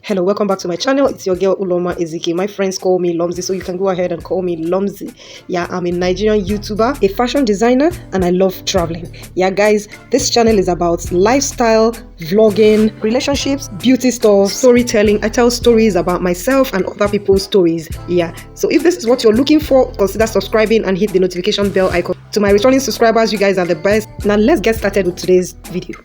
Hello, welcome back to my channel. It's your girl Uloma Ezike. My friends call me Lomzi, so you can go ahead and call me Lomzi. Yeah, I'm a Nigerian YouTuber, a fashion designer, and I love traveling. Yeah, guys, this channel is about lifestyle, vlogging, relationships, beauty stuff, storytelling. I tell stories about myself and other people's stories. Yeah, so if this is what you're looking for, consider subscribing and hit the notification bell icon. To my returning subscribers, you guys are the best. Now let's get started with today's video.